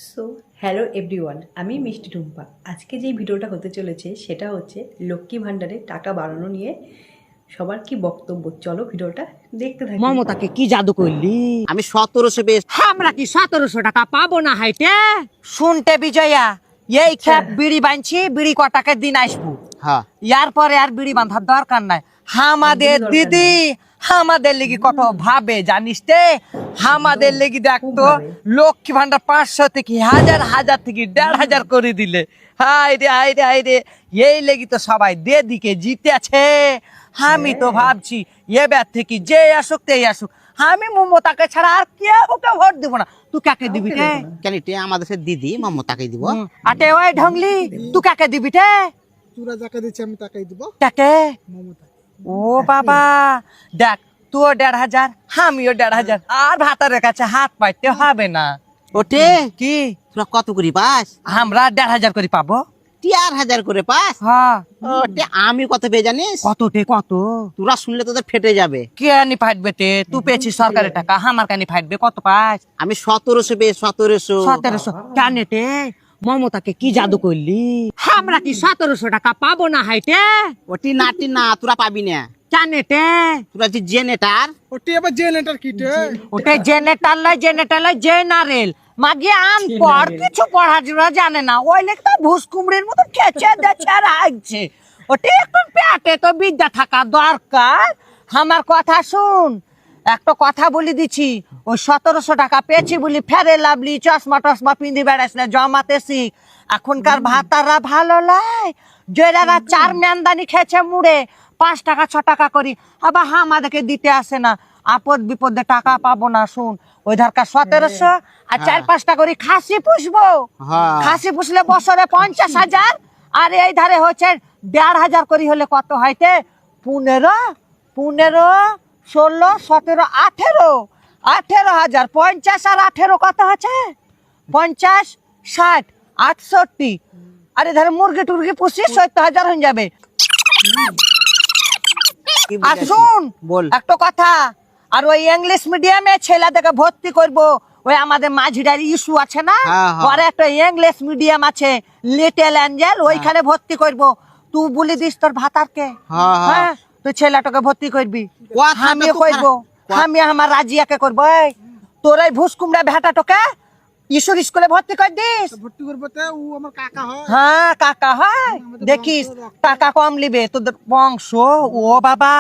So hello everyone, আমি মিষ্টি টুম্পা। আজকে যেই ভিডিওটা হতে চলেছে সেটা হচ্ছে লক্ষ্মী ভাণ্ডারে টাকা বাড়ানো নিয়ে সবার কি বক্তব্য। চলো ভিডিওটা দেখতে থাকি। মমতাকে কি জাদু করলি? আমি 1700 বেশ আমরা কি 1700 টাকা পাবো না হাইটে? শুনতে বিজয়া, এই খেপ বিড়ি বাঁধছি, বিড়ি কটাকে দিন আসবো। হ্যাঁ ইয়ার পরে আর বিড়ি বাঁধার দরকার নাই। আমাদের একদমই দরকার দিদি আমাদের লেগে কত ভাবে জানিস তে? আমাদের লেগে দেখতো ভাবে। লক্ষ্মী ভান্ডার 500 থেকে হাজার, হাজার থেকে 1500 করে দিলে। হাই রে হাই রে হাই রে, এই লেগে তো সবাই দিকে জিতে আছে। আমি তো ভাবছি এবার থেকে যে আসুক তেই আসুক, আমি মমতাকে ছাড়া আর কেউকে ভোট দিব না। তুই কাকে দিবি রে? কেন এটা আমাদের সে দিদি মমতাকে দিব। আটে ওই ঢংলি, তুই কাকে দিবি রে? তোরা যাকে দিচ্ছে আমি তাকাই দিব কাকে? মমতা। ও বাবা, দেখ তুইও 1500, আমিও 1500, আর ভাতারের কাছে হাত পাইতে হবে না। ওটে কি তোরা কত করে পাস? আমরা 1500 করে পাবো? 4000 করে পাস? হ্যাঁ। ওটে আমি কত পেয়ে জানিস? কত? তোরা শুনলে তোদের ফেটে যাবে। কে আনি ফাটবে তে? তুই পেয়েছিস সরকারের টাকা, আমার কানি ফাটবে? কত পাস? আমি 1700 পেয়ে 1700। 1700 কেন তে? মমতাকে কি জাদু করলি? আমরা কি 1700 টাকা পাবো না হাইটে? ওটি নাটি না, তোরা পাবি না। কেন তে? তোরা যে জেনেটার ওটি আবার জেনারেটর কিটে ওটা জেনারেটর লয় জেনারেল। মাগে আনপড়, কিছু পড়াশোনা জানে না, ওই লেগে তো ভুসকুমড়ির মতো খেচে দেছে আর হাগছে। ওটা এখন পেটে তো বিদ্যা থাকা দরকার। আমার কথা শুন, একটা কথা বলি দিছি, ওই 1700 টাকা পেয়েছি বলি ফেরে লাভলি চশমা টশমা পিন্দি বেড়াস না, জমাতে শিখ। এখনকার ভাতাররা ভালো লাই, জেরারা 4 মেনদানি খেছে মুড়ে 5 টাকা 6 টাকা করি, আবার আমাদেরকে দিতে আসে না। আপদ বিপদে টাকা পাবো না, শুন ওই ধারকার 1700 আর 4-5টা করে খাসি পুষবো। হ্যাঁ। খাসি পুষলে বছরে 50,000, আর এই ধারে হচ্ছে 1500 করে, হলে কত হইতে? 15, 16, 17, 18,000। 50 আর 18 কত হচ্ছে? 50, 60, 68। আর ধারে মুরগি টুরগি পুষি 70,000 হয়ে যাবে। কি আর বুঝাচ্ছিস? শুন বল। একটা কথা, আর ওই ইংলিশ মিডিয়ামে ছেলেদেরকে ভর্তি করব। ওই আমাদের মাঝিরার ইস্যু আছে না, হ্যাঁ, হ্যাঁ। পরে একটা ইংলিশ মিডিয়াম আছে লিটল অ্যাঞ্জেল, ওইখানে ভর্তি করব। তুই বলে দিস তোর ভাতারকে। হ্যাঁ, হ্যাঁ। হ্যাঁ, তুই ছেলেটাকে ভর্তি করবি, কথাটা আমি তো করব। খারাপ। আমি আমার রাজিয়াকে করব। এই তোর এই ভুসকুমড়া ভেটাটাকে ঈশ্বর স্কুলে ভর্তি করে দিস। ভর্তি করবো তে ও আমার কাকা হয়। হ্যাঁ কাকা হয়, দেখিস টাকা কম লিবে তোদের বংশ। ও বাবা,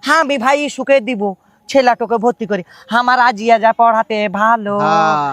হ্যাঁ আমি ভাই সুখে দিব, ছেলেটাকে ভর্তি করি। আমার আজিয়া যা পড়াতে ভালো। হ্যাঁ।